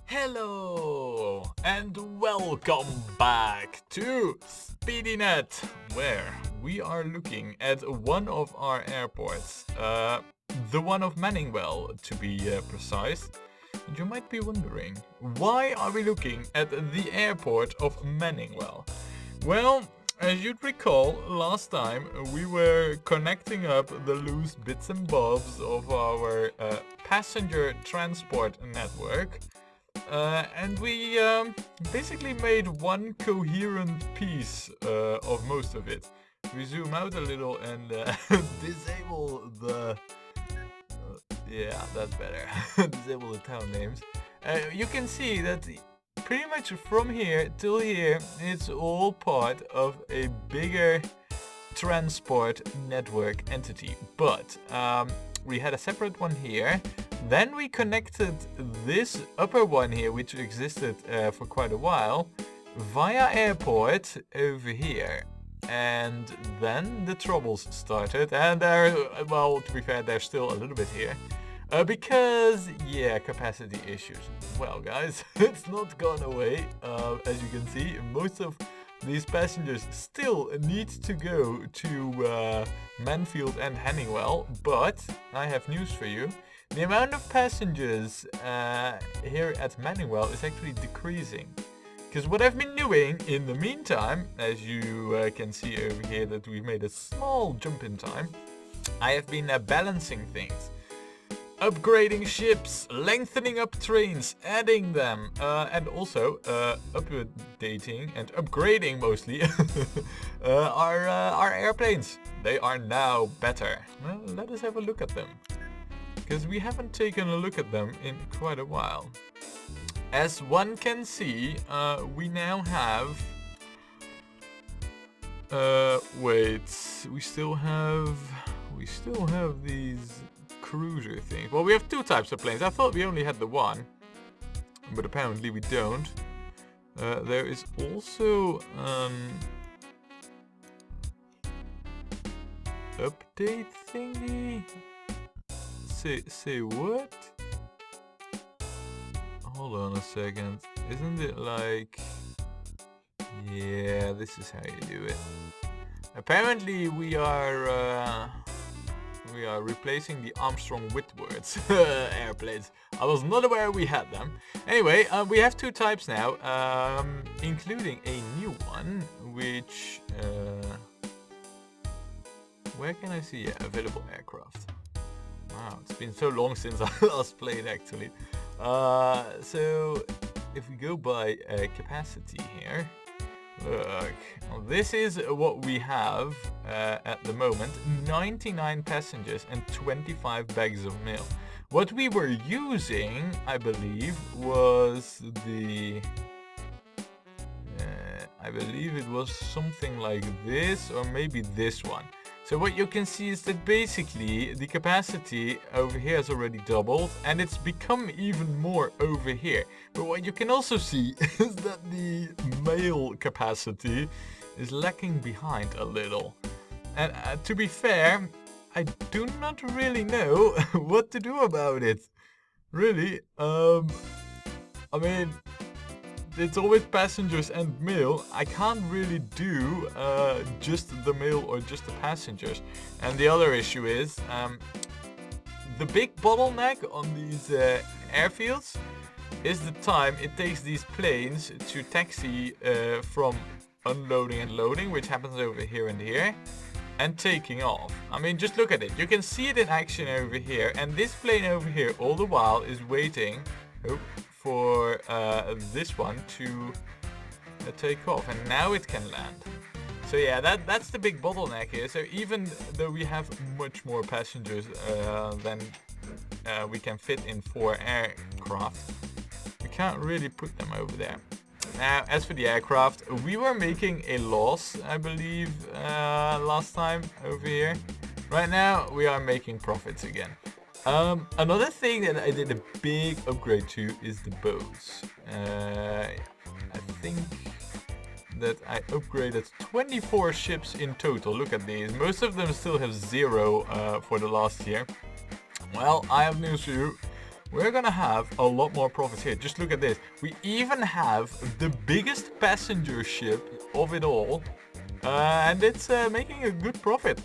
Hello and welcome back to Speedynet, where we are looking at one of our airports, the one of Manningwell to be precise. And you might be wondering, why are we looking at the airport of Manningwell? Well, as you'd recall, last time we were connecting up the loose bits and bobs of our passenger transport network. And we basically made one coherent piece of most of it. We zoom out a little and disable the... yeah, that's better. Disable the town names. You can see that pretty much from here till here, it's all part of a bigger transport network entity. But we had a separate one here. Then we connected this upper one here, which existed for quite a while, via airport over here. And then the troubles started, and well, to be fair, they're still a little bit here. Because, yeah, capacity issues. Well, guys, it's not gone away. As you can see, most of these passengers still need to go to Manfield and Hanningwell, but I have news for you. The amount of passengers here at Manningwell is actually decreasing. Because what I've been doing in the meantime, as you can see over here that we've made a small jump in time, I have been balancing things. Upgrading ships, lengthening up trains, adding them, and also updating and upgrading mostly our airplanes. They are now better. Well, let us have a look at them, because we haven't taken a look at them in quite a while. As one can see, we now have... wait, we still have these cruiser things. Well, we have two types of planes. I thought we only had the one, but apparently we don't. There is also update thingy. Say what? Hold on a second. Isn't it like... yeah, this is how you do it. Apparently we are replacing the Armstrong-Whitworth airplanes. I was not aware we had them. Anyway, we have two types now, including a new one, which... where can I see available aircraft? Wow, it's been so long since I last played actually. So if we go by capacity here, look, this is what we have at the moment. 99 passengers and 25 bags of mail. What we were using, I believe, was the... I believe it was something like this, or maybe this one. So what you can see is that basically the capacity over here has already doubled, and it's become even more over here. But what you can also see is that the mail capacity is lacking behind a little. And to be fair, I do not really know what to do about it. Really, I mean... it's always passengers and mail. I can't really do just the mail or just the passengers. And the other issue is the big bottleneck on these airfields is the time it takes these planes to taxi from unloading and loading, which happens over here and here, and taking off. I mean, just look at it. You can see it in action over here, and this plane over here all the while is waiting for this one to take off, and now it can land. So yeah, that's the big bottleneck here. So even though we have much more passengers than we can fit in 4 aircraft, we can't really put them over there. Now, as for the aircraft, we were making a loss, I believe, last time over here. Right now, we are making profits again. Another thing that I did a big upgrade to is the boats. I think that I upgraded 24 ships in total. Look at these. Most of them still have 0 for the last year. Well, I have news for you. we're gonna have a lot more profits here. Just look at this. We even have the biggest passenger ship of it all, and it's making a good profit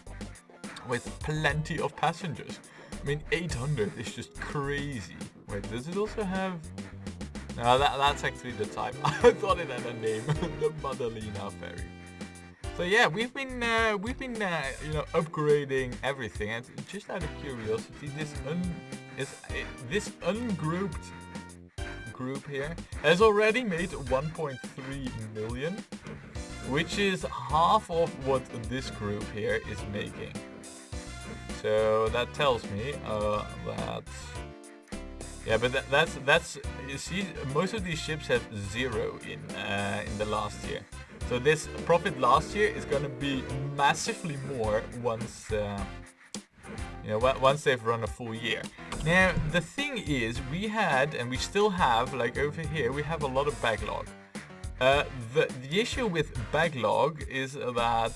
with plenty of passengers. I mean, 800 is just crazy. Wait, does it also have... No, that's actually the type. I thought it had a name, the Madalena ferry. So yeah, we've been you know, upgrading everything. And just out of curiosity, this ungrouped group here has already made 1.3 million, which is half of what this group here is making. So that tells me that, yeah, but that's you see, most of these ships have 0 in the last year. So this profit last year is going to be massively more once you know, once they've run a full year. Now the thing is, we had, and we still have, like over here, we have a lot of backlog. The issue with backlog is that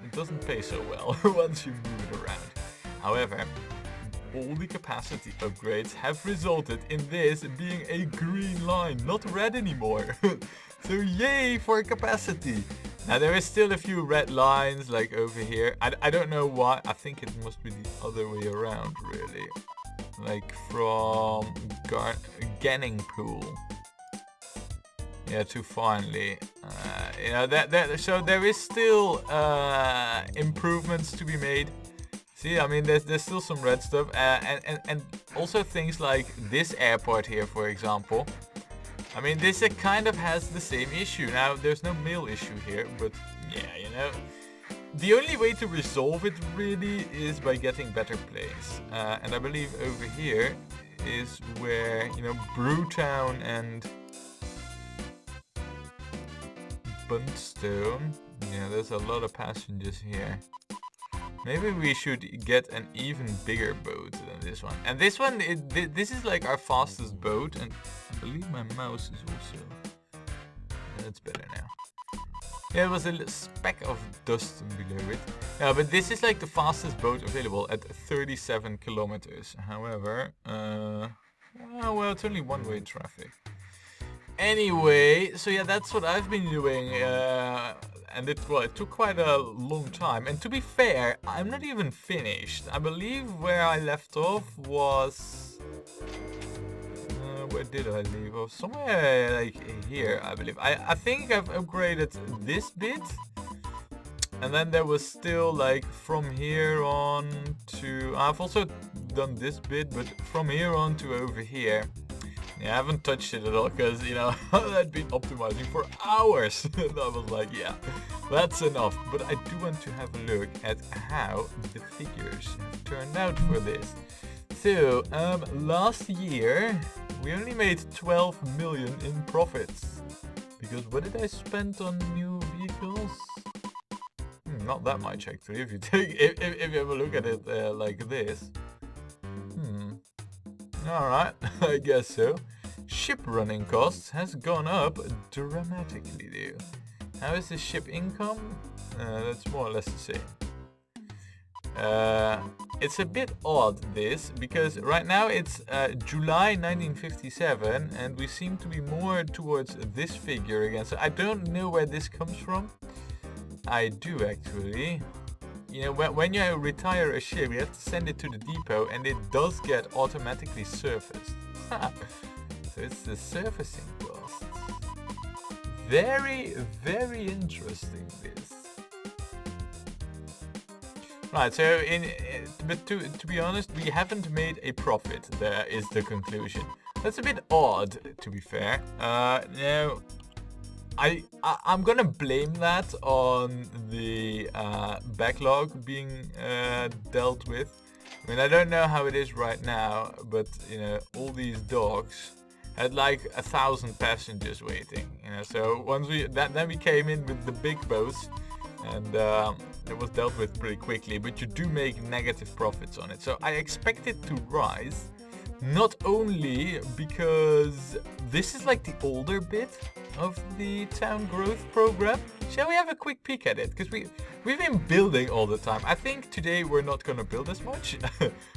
it doesn't pay so well once you move it around. However, all the capacity upgrades have resulted in this being a green line, not red anymore. So yay for capacity. Now there is still a few red lines like over here. I don't know why. I think it must be the other way around, really. Like from Ganning Pool. Yeah, to finally. You know, so there is still improvements to be made. See, I mean, there's still some red stuff, and also things like this airport here, for example. I mean, this kind of has the same issue. Now, there's no mail issue here, but yeah, you know, the only way to resolve it really is by getting better planes. And I believe over here is where, you know, Brewtown and Buntstone. Yeah, there's a lot of passengers here. Maybe we should get an even bigger boat than this one. And this one, this is like our fastest boat. And I believe my mouse is also... That's better now. Yeah, it was a little speck of dust below it. Yeah, but this is like the fastest boat available at 37 kilometers. However, well, it's only one-way traffic. Anyway, so yeah, that's what I've been doing. And it took quite a long time. And to be fair, I'm not even finished. I believe where I left off was... where did I leave off? Somewhere like here, I believe. I think I've upgraded this bit. And then there was still like from here on to... I've also done this bit, but from here on to over here. Yeah, I haven't touched it at all because, you know, I'd been optimizing for hours. And I was like, yeah, that's enough. But I do want to have a look at how the figures have turned out for this. So, last year, we only made 12 million in profits. Because what did I spend on new vehicles? Not that much actually, if you take, if you have a look at it like this. Alright, I guess so. Ship running costs has gone up dramatically, dude. How is the ship income? That's more or less the same. It's a bit odd, this, because right now it's July 1957, and we seem to be more towards this figure again. So I don't know where this comes from. I do actually. You know, when you retire a ship, you have to send it to the depot, and it does get automatically surfaced. So it's the surfacing costs. Very, very interesting, this. Right, so but to be honest, we haven't made a profit. There is the conclusion. That's a bit odd, to be fair. Now, I'm gonna blame that on the backlog being dealt with. I mean, I don't know how it is right now, but you know, all these docks had like 1,000 passengers waiting. You know, so once then we came in with the big boats, and it was dealt with pretty quickly. But you do make negative profits on it, so I expect it to rise. Not only because this is like the older bit of the town growth program. Shall we have a quick peek at it? Because we've been building all the time. I think today we're not gonna build as much.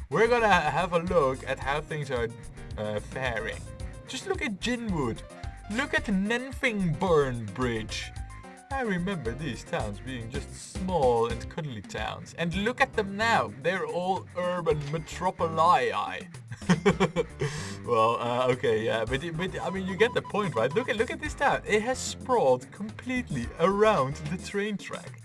We're gonna have a look at how things are faring. Just look at Jinwood. Look at Nenfingburn Bridge. I remember these towns being just small and cuddly towns. And look at them now. They're all urban metropolii. Well, okay, yeah, but I mean, you get the point, right? Look at this town. It has sprawled completely around the train track.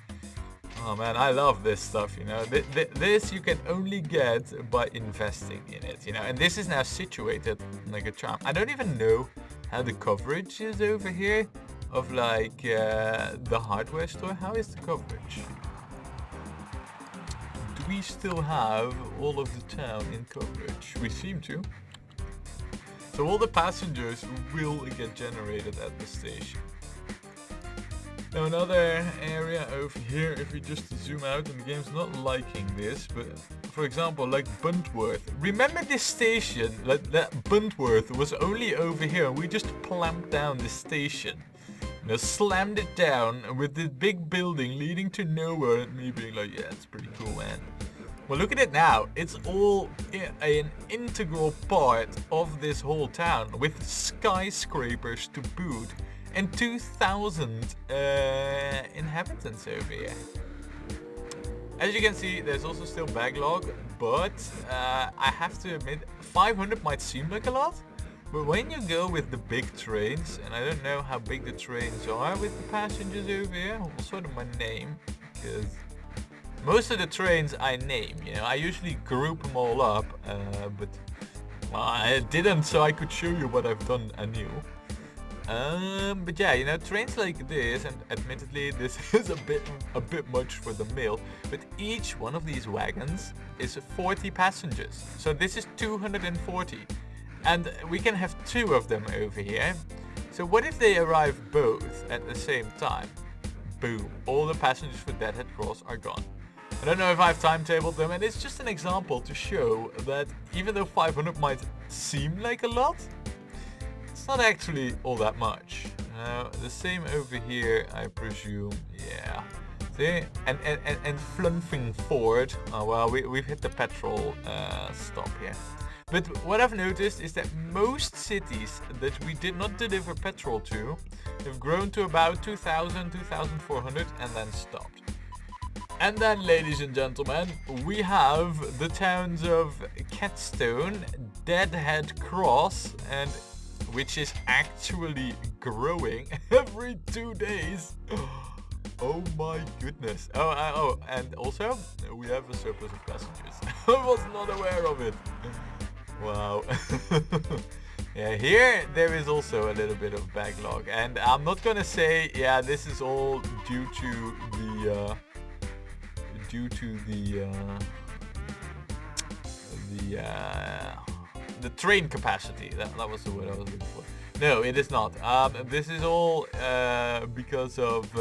Oh man, I love this stuff, you know. This you can only get by investing in it, you know. And this is now situated like a charm. I don't even know how the coverage is over here of like the hardware store. How is the coverage? Do we still have all of the town in coverage? We seem to. So all the passengers will get generated at the station. Now another area over here, if we just zoom out, and the game's not liking this, but for example, like Buntworth. Remember this station, like that Buntworth was only over here, and we just clamped down the station. You know, slammed it down with this big building leading to nowhere, and me being like, yeah, it's pretty cool, man. Well, look at it now. It's all an integral part of this whole town, with skyscrapers to boot. And 2,000 inhabitants over here. As you can see, there's also still backlog, but I have to admit, 500 might seem like a lot, but when you go with the big trains, and I don't know how big the trains are with the passengers over here, I'll sort of my name, because most of the trains I name, you know, I usually group them all up, but well, I didn't, so I could show you what I've done anew. But yeah, you know, trains like this, and admittedly this is a bit much for the mail, but each one of these wagons is 40 passengers. So this is 240. And we can have 2 of them over here. So what if they arrive both at the same time? Boom, all the passengers for Deadhead Cross are gone. I don't know if I've timetabled them, and it's just an example to show that even though 500 might seem like a lot, it's not actually all that much. The same over here, I presume. Yeah. See? And Flunfing Ford. Oh well, we've hit the petrol stop here. But what I've noticed is that most cities that we did not deliver petrol to have grown to about 2,000, 2,400 and then stopped. And then, ladies and gentlemen, we have the towns of Catstone, Deadhead Cross, and which is actually growing every 2 days. Oh my goodness. Oh, and also we have a surplus of passengers. I was not aware of it. Wow. Yeah, here there is also a little bit of backlog, and I'm not gonna say, yeah, this is all due to the train capacity. That was the word I was looking for. No, it is not. This is all because of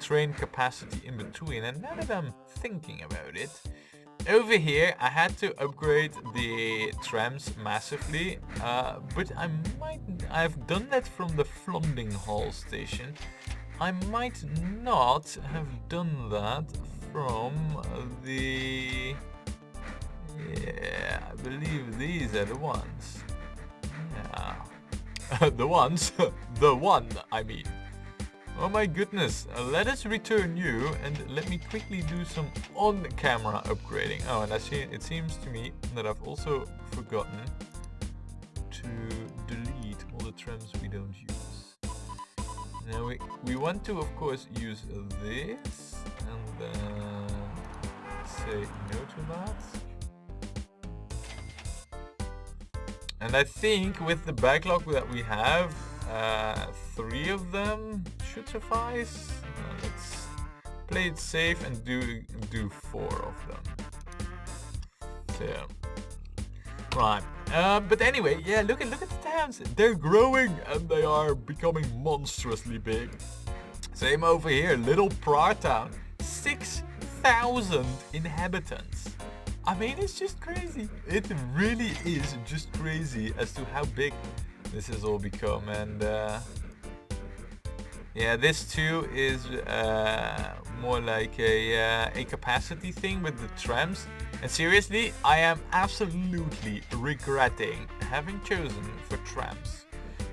train capacity in between. And now that I'm thinking about it, over here I had to upgrade the trams massively, but I've done that from the Flonding Hall station. I might not have done that from the... Yeah, I believe these are the ones. Yeah. The ones? The one, I mean. Oh my goodness. Let us return you and let me quickly do some on-camera upgrading. Oh, and it seems to me that I've also forgotten to delete all the trams we don't use. Now we want to, of course, use this and then say no to that. And I think with the backlog that we have, 3 of them should suffice. Let's play it safe and do 4 of them. So, right. But anyway, yeah, look at the towns. They're growing and they are becoming monstrously big. Same over here, Little Pratown, 6,000 inhabitants. I mean, it's just crazy. It really is just crazy as to how big this has all become. And yeah, this too is more like a capacity thing with the trams. And seriously, I am absolutely regretting having chosen for trams.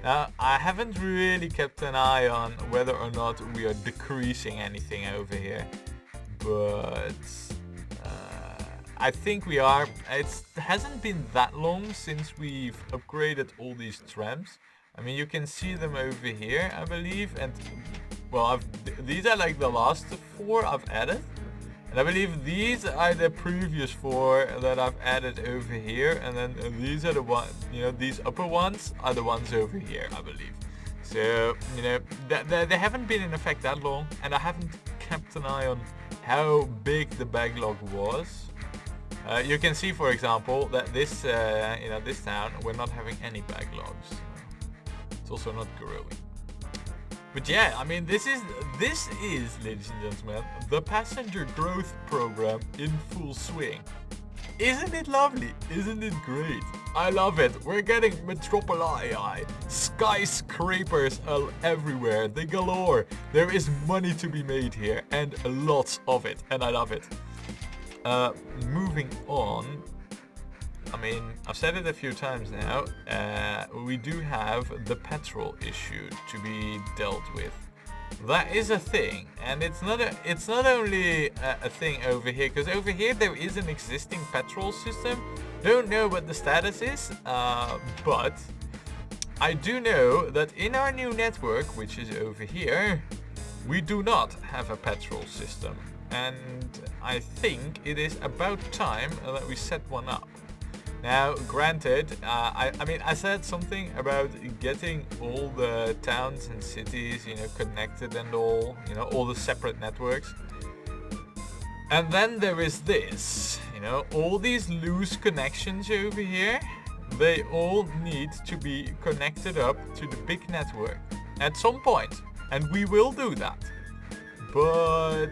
Now, I haven't really kept an eye on whether or not we are decreasing anything over here, but I think we are. It hasn't been that long since we've upgraded all these trams. I mean, you can see them over here, I believe, and well, these are like the last 4 I've added. And I believe these are the previous 4 that I've added over here, and then these are the ones, you know, these upper ones are the ones over here, I believe. So, you know, they haven't been in effect that long, and I haven't kept an eye on how big the backlog was. You can see, for example, that this, you know, this town, we're not having any backlogs. It's also not growing. But yeah, I mean, this is, ladies and gentlemen, the passenger growth program in full swing. Isn't it lovely? Isn't it great? I love it. We're getting metropoli, skyscrapers everywhere. They galore. There is money to be made here, and lots of it, and I love it. Moving on. I mean, I've said it a few times now, we do have the petrol issue to be dealt with. That is a thing, and it's not only a thing over here, because over here there is an existing petrol system. Don't know what the status is, but I do know that in our new network, which is over here, we do not have a petrol system, and I think it is about time that we set one up. Now, granted, I mean, I said something about getting all the towns and cities, you know, connected and all, you know, all the separate networks. And then there is this, you know, all these loose connections over here, they all need to be connected up to the big network at some point, and we will do that. But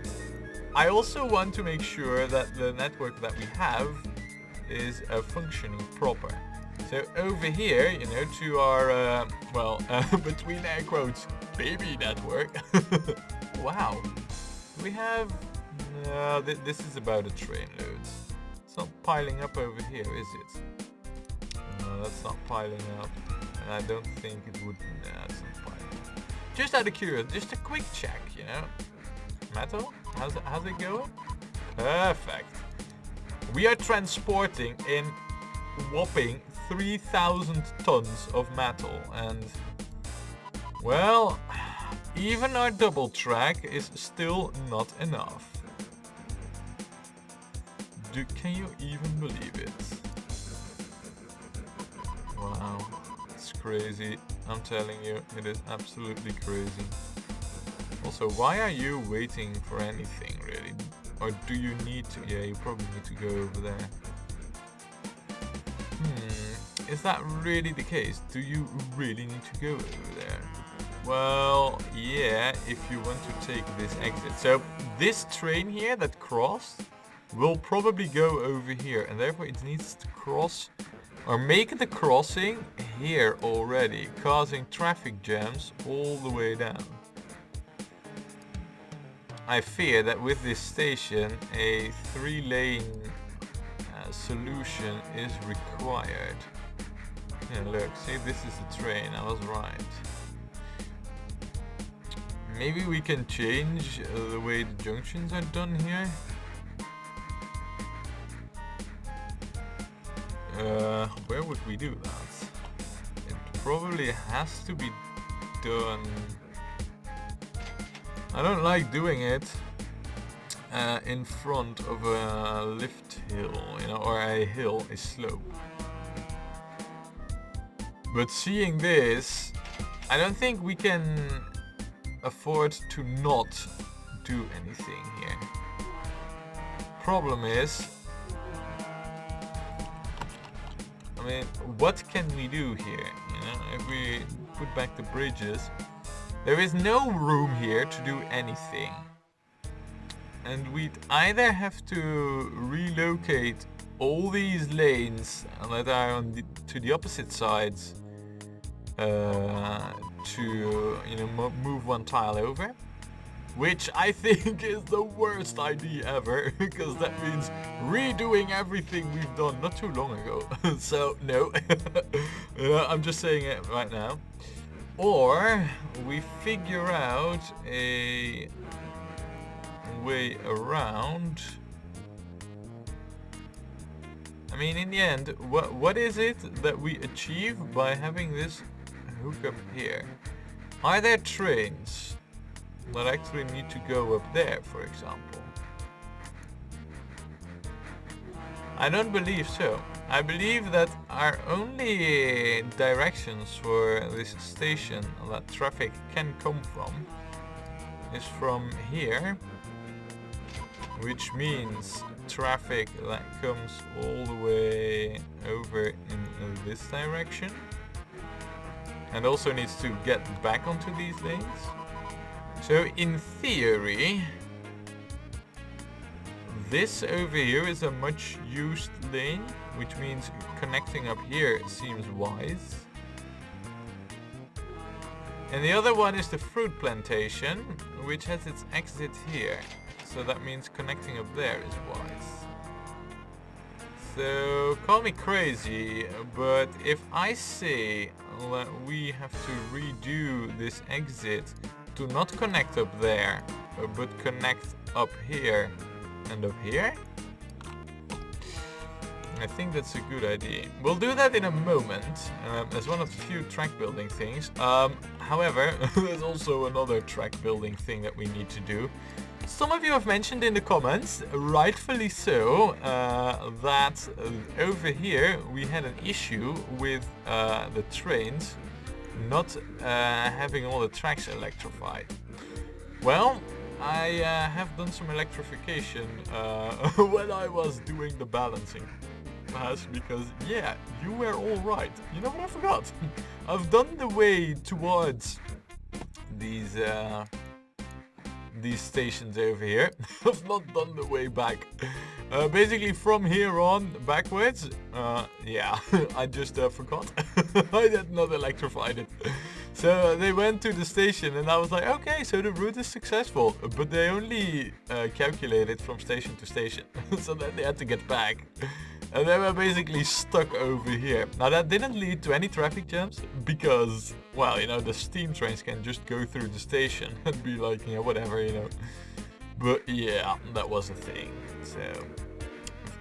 I also want to make sure that the network that we have is functioning proper. So over here, you know, to our, between air quotes, baby network. Wow. We have, this is about a train load. It's not piling up over here, is it? No, that's not piling up. And I don't think it would, it's not piling up. Just out of curiosity, just a quick check, you know. Metal, how's it going? Perfect. We are transporting in whopping 3,000 tons of metal, and well, even our double track is still not enough. Can you even believe it? Wow, it's crazy. I'm telling you, it is absolutely crazy. Also, why are you waiting for anything, really? Or do you need to? Yeah, you probably need to go over there. Is that really the case? Do you really need to go over there? Well, yeah, if you want to take this exit. So this train here that crossed will probably go over here, and therefore it needs to cross or make the crossing here already, causing traffic jams all the way down. I fear that with this station, a 3-lane solution is required. Yeah, look, see, this is the train, I was right. Maybe we can change the way the junctions are done here. Where would we do that? It probably has to be done. I don't like doing it in front of a lift hill, you know, or a hill, a slope. But seeing this, I don't think we can afford to not do anything here. Problem is, I mean, what can we do here? You know, if we put back the bridges, there is no room here to do anything. And we'd either have to relocate all these lanes that are on to the opposite sides to, you know, move one tile over. Which I think is the worst idea ever, because that means redoing everything we've done not too long ago. So, no. I'm just saying it right now. Or we figure out a way around. I mean, in the end, what is it that we achieve by having this hook up here? Are there trains that actually need to go up there, for example? I don't believe so. I believe that our only directions for this station that traffic can come from is from here, which means traffic that comes all the way over in this direction and also needs to get back onto these lanes. So in theory, this over here is a much used lane, which means connecting up here seems wise. And the other one is the fruit plantation, which has its exit here. So that means connecting up there is wise. So call me crazy, but if I say that we have to redo this exit to not connect up there, but connect up here and up here, I think that's a good idea. We'll do that in a moment, as one of the few track building things. However, there's also another track building thing that we need to do. Some of you have mentioned in the comments, rightfully so, that over here we had an issue with the trains not having all the tracks electrified. Well, I have done some electrification when I was doing the balancing pass, because yeah, you were all right. You know what I forgot? I've done the way towards these stations over here. I've not done the way back. Basically from here on backwards, yeah, I just forgot. I had not electrified it. So they went to the station and I was like, okay, so the route is successful, but they only calculated from station to station. So then they had to get back. And they were basically stuck over here. Now that didn't lead to any traffic jams because, well, you know, the steam trains can just go through the station and be like, you know, whatever, you know. But yeah, that was a thing. So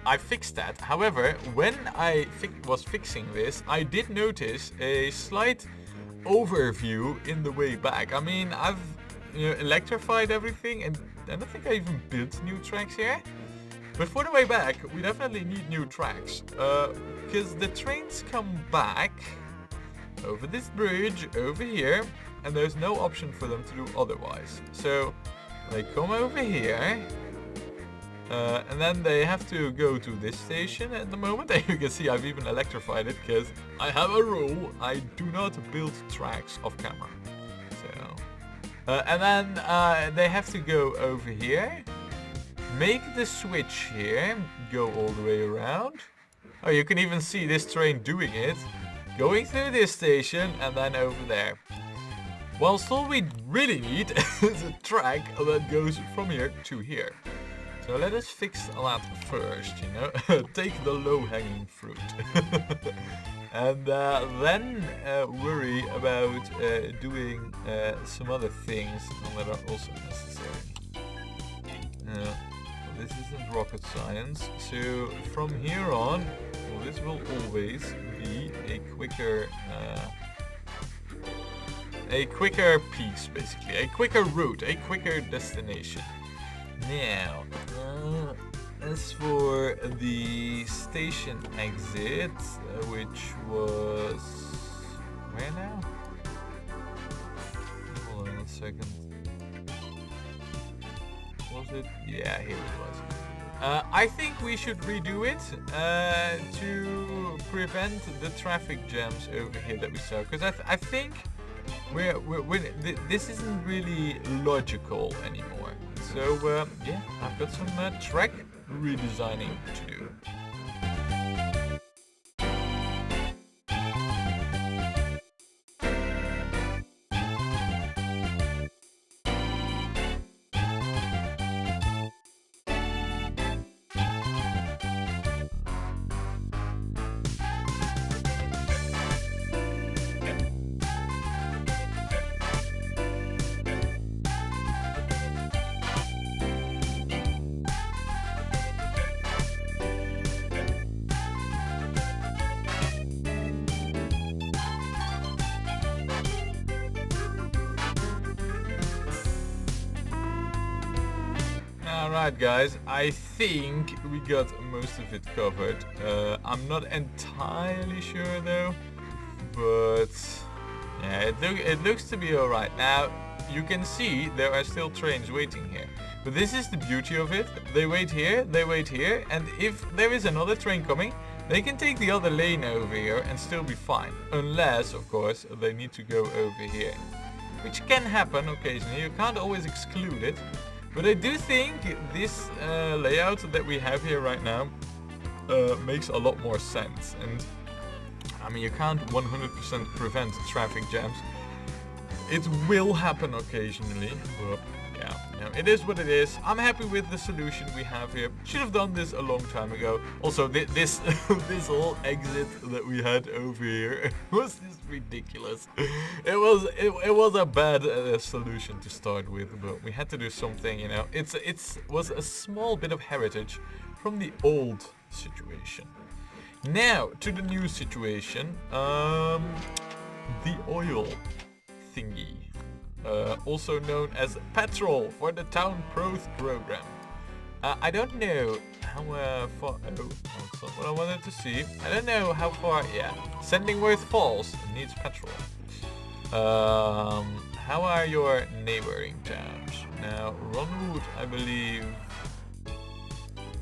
I fixed that. However, when I was fixing this, I did notice a slight overview in the way back. I mean, I've, you know, electrified everything and I don't think I even built new tracks here. But for the way back, we definitely need new tracks, because the trains come back over this bridge over here, and there's no option for them to do otherwise. So they come over here, and then they have to go to this station at the moment. And you can see I've even electrified it, because I have a rule, I do not build tracks off camera. So, and then they have to go over here. Make the switch here, go all the way around. Oh, you can even see this train doing it. Going through this station and then over there. Whilst all we really need is a track that goes from here to here. So let us fix that first, you know. Take the low-hanging fruit. And then worry about doing some other things that are also necessary. This isn't rocket science, so from here on, well, this will always be a quicker piece, basically, a quicker route, a quicker destination. Now, as for the station exit, which was where now? Hold on a second. Was it? Yeah, here it was. I think we should redo it to prevent the traffic jams over here that we saw, because I think this isn't really logical anymore. So yeah, I've got some track redesigning to do. Alright guys, I think we got most of it covered. I'm not entirely sure though, but yeah, it looks to be alright. Now, you can see there are still trains waiting here. But this is the beauty of it. They wait here, and if there is another train coming, they can take the other lane over here and still be fine. Unless, of course, they need to go over here. Which can happen occasionally, you can't always exclude it. But I do think this layout that we have here right now makes a lot more sense. And I mean, you can't 100% prevent traffic jams. It will happen occasionally, but yeah, you know, it is what it is. I'm happy with the solution we have here. Should have done this a long time ago. Also, this this whole exit that we had over here was just ridiculous. It was a bad solution to start with, but we had to do something. You know, it was a small bit of heritage from the old situation. Now to the new situation. The oil thingy. Also known as petrol for the town growth program. I don't know how far. Oh, that's not what I wanted to see. I don't know how far. Yeah, Sendingworth Falls needs petrol. How are your neighboring towns? Now, Ronwood, I believe,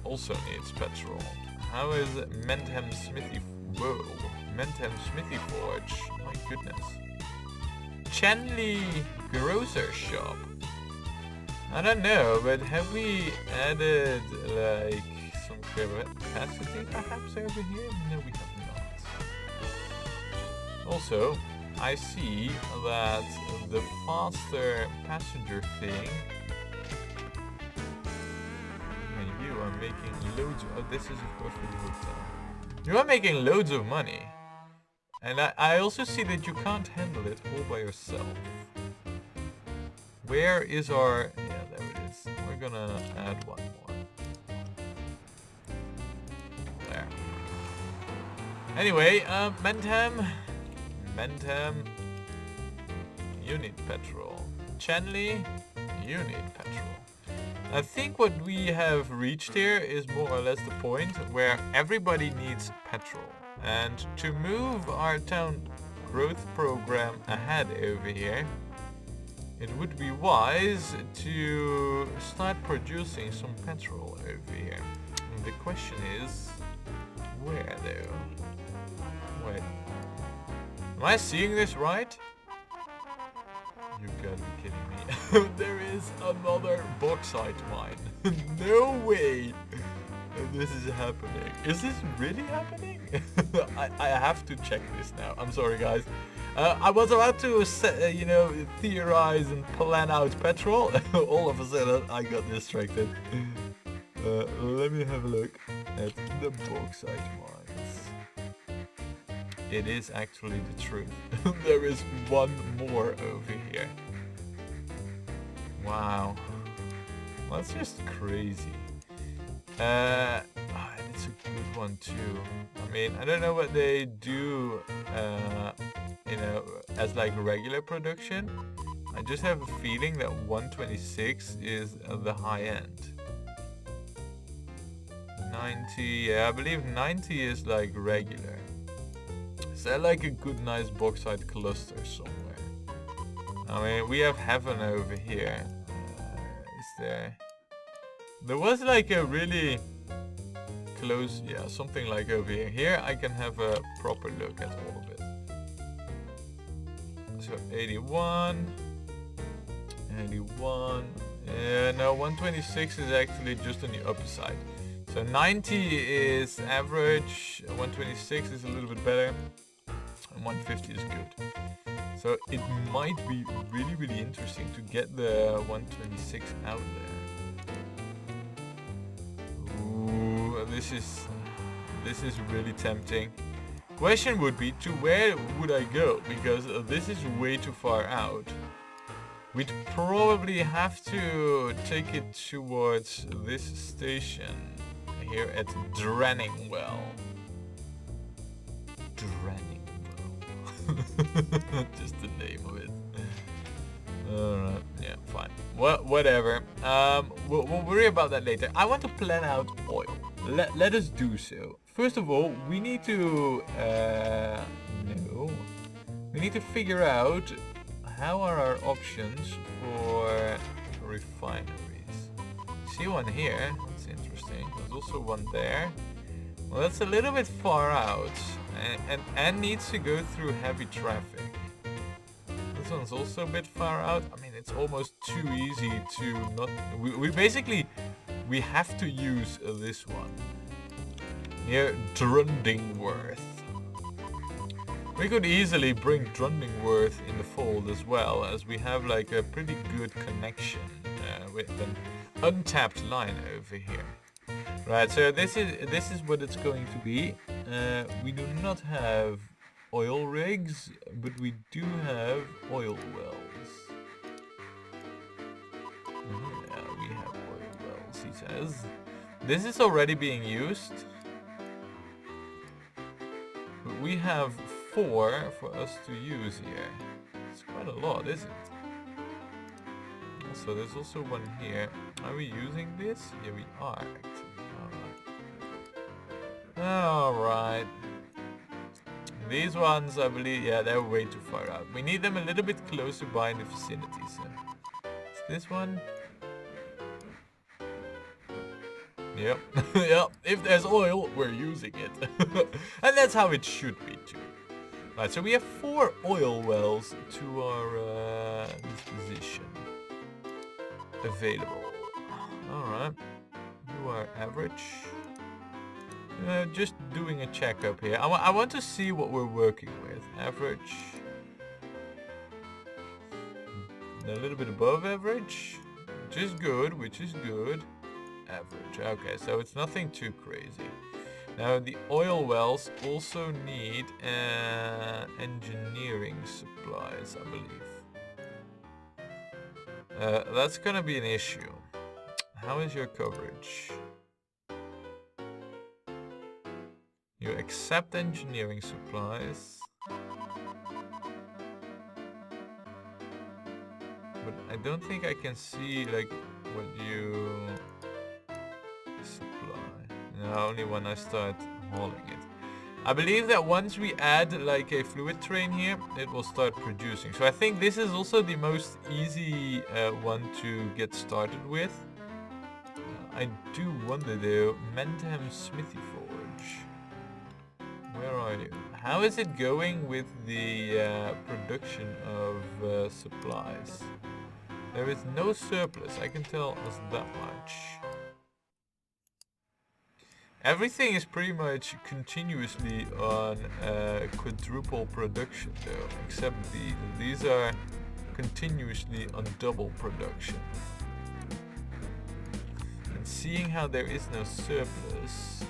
also needs petrol. How is Mentham Smithy? Whoa, Mentham Smithy Forge. My goodness. Chanley Grocer Shop. I don't know, but have we added like some capacity perhaps over here? No, we have not. Also, I see that the faster passenger thing. And you are making loads of. This is of course for the hotel. You are making loads of money. And I also see that you can't handle it all by yourself. Where is our... Yeah, there it is. We're gonna add one more. There. Anyway, Mentham, you need petrol. Chanley, you need petrol. I think what we have reached here is more or less the point where everybody needs petrol. And to move our town growth program ahead over here, it would be wise to start producing some petrol over here. And the question is, where though? Wait, am I seeing this right? You gotta be kidding me. There is another bauxite mine. No way! This is happening. Is this really happening? I have to check this now. I'm sorry, guys. I was about to, you know, theorize and plan out petrol. All of a sudden, I got distracted. Let me have a look at the bauxite mines. It is actually the truth. There is one more over here. Wow. That's just crazy. It's a good one too. I mean, I don't know what they do, you know, as like regular production. I just have a feeling that 126 is the high end. 90, yeah, I believe 90 is like regular. Is there like a good nice bauxite cluster somewhere? I mean, we have heaven over here. Is there... There was like a really close, yeah, something like over here. Here I can have a proper look at all of it. So 81, no, 126 is actually just on the upper side. So 90 is average, 126 is a little bit better, and 150 is good. So it might be really, really interesting to get the 126 out there. This is really tempting. Question would be, to where would I go? Because this is way too far out. We'd probably have to take it towards this station here at Dranningwell. Dranningwell. Just the name of it. Alright, yeah, fine. Whatever. We'll worry about that later. I want to plan out oil. Let us do so. First of all, we need to we need to figure out how are our options for refineries. See one here. That's interesting. There's also one there. Well, that's a little bit far out, and needs to go through heavy traffic. This one's also a bit far out. I mean, it's almost too easy to not... We have to use this one. Near Drundingworth. We could easily bring Drundingworth in the fold as well, as we have like a pretty good connection with an untapped line over here. Right, so this is what it's going to be. We do not have oil rigs, but we do have oil wells. Yeah, we have oil wells, he says. This is already being used. But we have 4 for us to use here. It's quite a lot, isn't it? Also, there's also one here. Are we using this? Yeah, we are actually. Alright. These ones, I believe, yeah, they're way too far out. We need them a little bit closer by in the vicinity, so... Is this one? Yep. Yep. If there's oil, we're using it. And that's how it should be, too. Right, so we have 4 oil wells to our disposition. Available. Alright. You are average. Just doing a checkup here. I want to see what we're working with. Average. A little bit above average. Which is good, Average. Okay, so it's nothing too crazy. Now the oil wells also need engineering supplies, I believe. That's gonna be an issue. How is your coverage? You accept engineering supplies. But I don't think I can see like what you supply. No, only when I start hauling it. I believe that once we add like a fluid train here, it will start producing. So I think this is also the most easy one to get started with. I do wonder though, Mentham Smithy Forge. Where are you? How is it going with the production of supplies? There is no surplus, I can tell us that much. Everything is pretty much continuously on quadruple production though, except these are continuously on double production. And seeing how there is no surplus,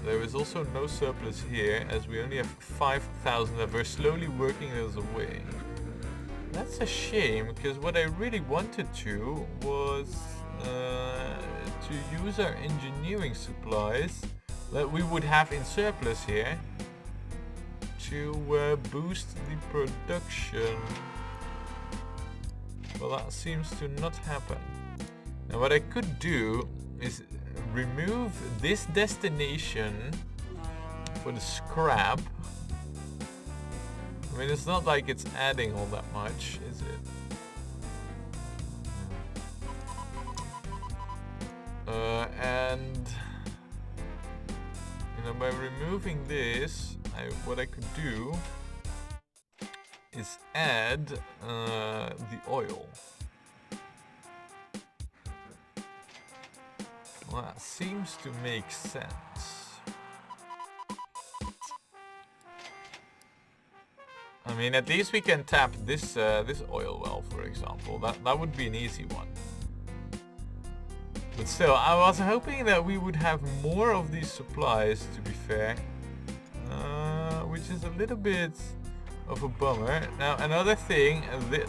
there is also no surplus here, as we only have 5,000 that we're slowly working those away. That's a shame, because what I really wanted to was to use our engineering supplies that we would have in surplus here to boost the production. Well, that seems to not happen. Now what I could do is remove this destination for the scrap. I mean, it's not like it's adding all that much, is it? And you know, by removing this, what I could do is add the oil. Well, that seems to make sense. I mean, at least we can tap this this oil well, for example. That would be an easy one. But still, I was hoping that we would have more of these supplies, to be fair. Which is a little bit of a bummer. Now, another thing,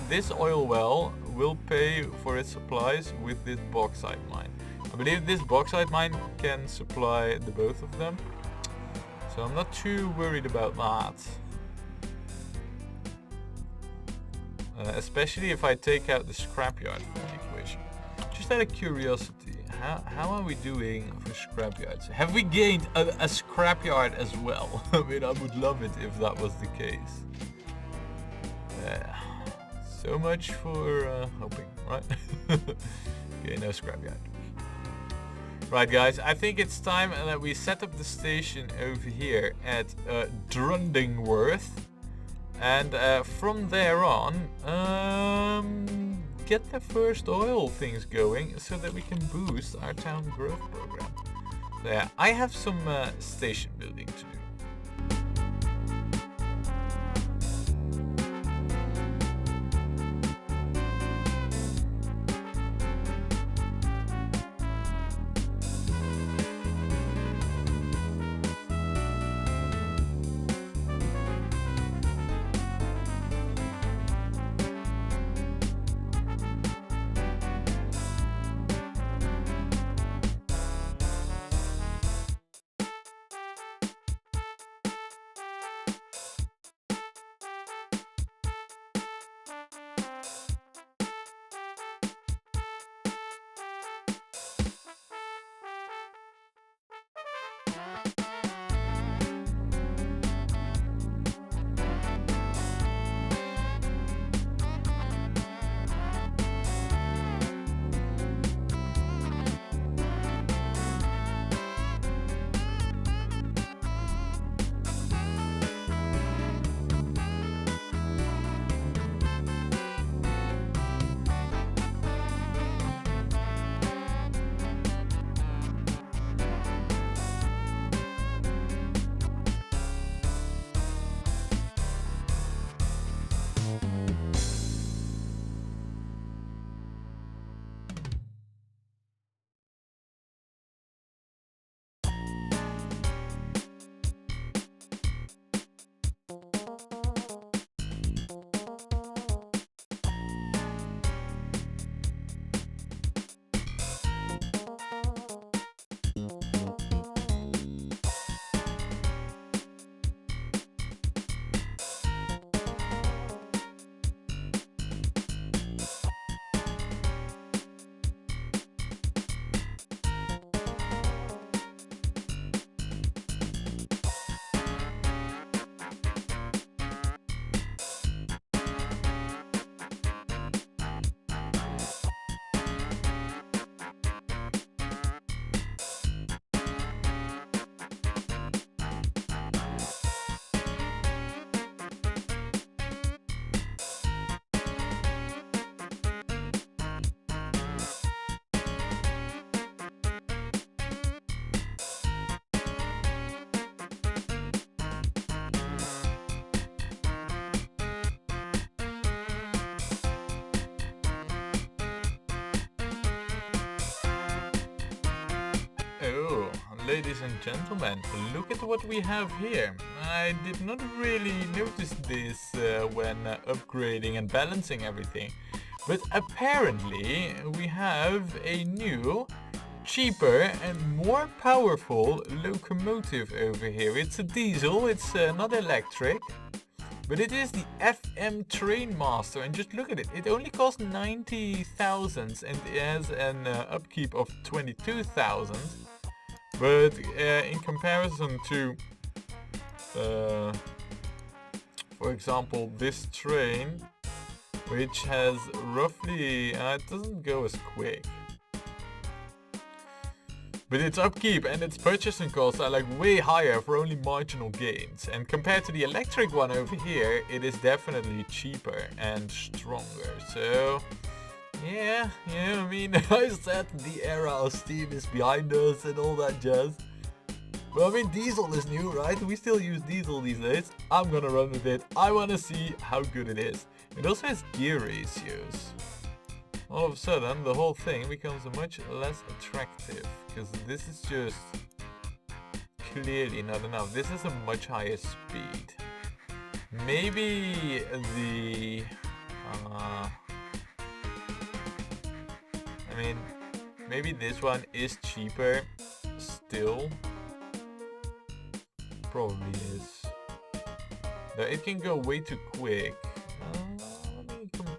this oil well will pay for its supplies with this bauxite mine. I believe this bauxite mine can supply the both of them. So I'm not too worried about that. especially if I take out the scrapyard from the equation. Just out of curiosity, how are we doing for scrapyards? Have we gained a scrapyard as well? I mean, I would love it if that was the case. So much for hoping, right? Okay, no scrapyard. Right, guys, I think it's time that we set up the station over here at Drundingworth. And from there on, get the first oil things going so that we can boost our town growth program. So yeah, I have some station building to do. Oh, ladies and gentlemen, look at what we have here. I did not really notice this when upgrading and balancing everything. But apparently we have a new, cheaper and more powerful locomotive over here. It's a diesel, it's not electric. But it is the FM Trainmaster, and just look at it. It only costs 90,000 and it has an upkeep of 22,000. But in comparison to, for example, this train, which has roughly, it doesn't go as quick. But its upkeep and its purchasing costs are like way higher for only marginal gains. And compared to the electric one over here, it is definitely cheaper and stronger. So, yeah, I mean, I said the era of steam is behind us and all that jazz. Well, I mean, diesel is new, right? We still use diesel these days. I'm gonna run with it. I wanna see how good it is. It also has gear ratios. All of a sudden, the whole thing becomes much less attractive, because this is just clearly not enough. This is a much higher speed. Maybe the... I mean, maybe this one is cheaper still. Probably is. But it can go way too quick. Let me come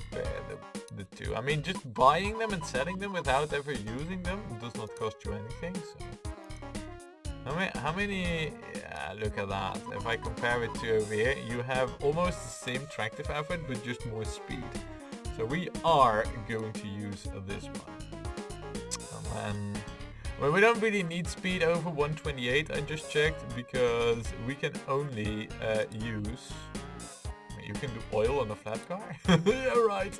to. I mean, just buying them and selling them without ever using them does not cost you anything, so... How many... Yeah, look at that. If I compare it to over here, you have almost the same tractive effort, but just more speed. So we are going to use this one. And then... Well, we don't really need speed over 128, I just checked, because we can only use... You can do oil on a flat car? Yeah, right.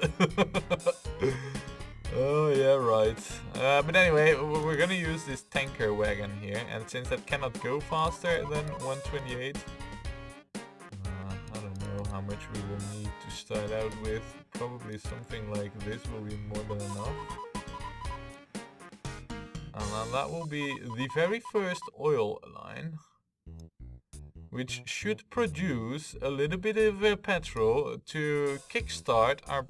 Oh, yeah, right. But anyway, we're gonna use this tanker wagon here, and since that cannot go faster than 128, I don't know how much we will need to start out with. Probably something like this will be more than enough. And then that will be the very first oil line, which should produce a little bit of petrol to kickstart our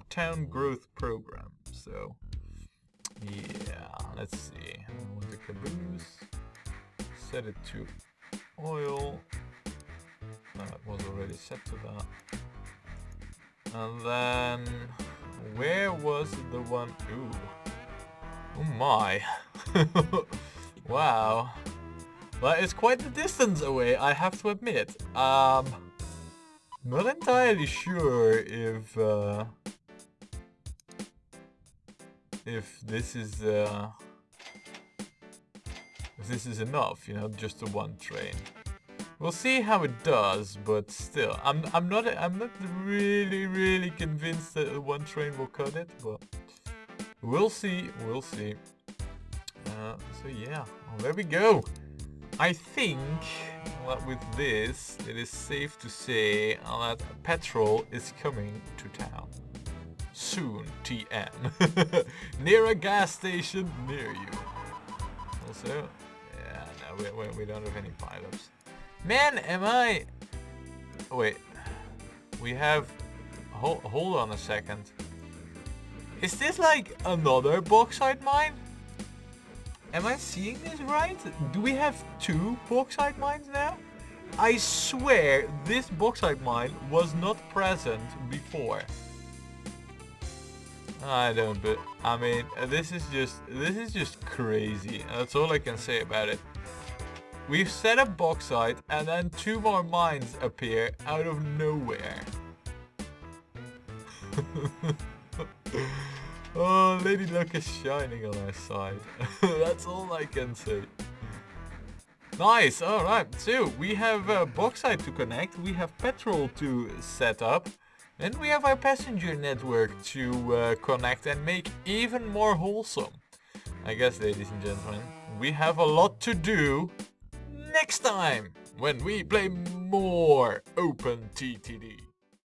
town growth program. So, yeah, let's see. With the caboose, set it to oil. That was already set to that. And then, where was the one? Ooh. Oh my. Wow. Well, it's quite the distance away, I have to admit. Not entirely sure if this is enough, you know, just the one train. We'll see how it does, but still, I'm not really convinced that the one train will cut it, but we'll see. So yeah, well, there we go. I think that with this, it is safe to say that petrol is coming to town. Soon, TM. Near a gas station near you. Also, yeah, no, we don't have any pileups. Man, am I... Wait, we have... Hold on a second. Is this like another bauxite mine? Am I seeing this right? Do we have 2 bauxite mines now? I swear this bauxite mine was not present before. I don't, but I mean, this is just crazy. That's all I can say about it. We've set up bauxite and then 2 more mines appear out of nowhere. Oh, Lady Luck is shining on our side. That's all I can say. Nice, alright. So, we have bauxite to connect, we have petrol to set up, and we have our passenger network to connect and make even more wholesome. I guess, ladies and gentlemen, we have a lot to do next time when we play more OpenTTD.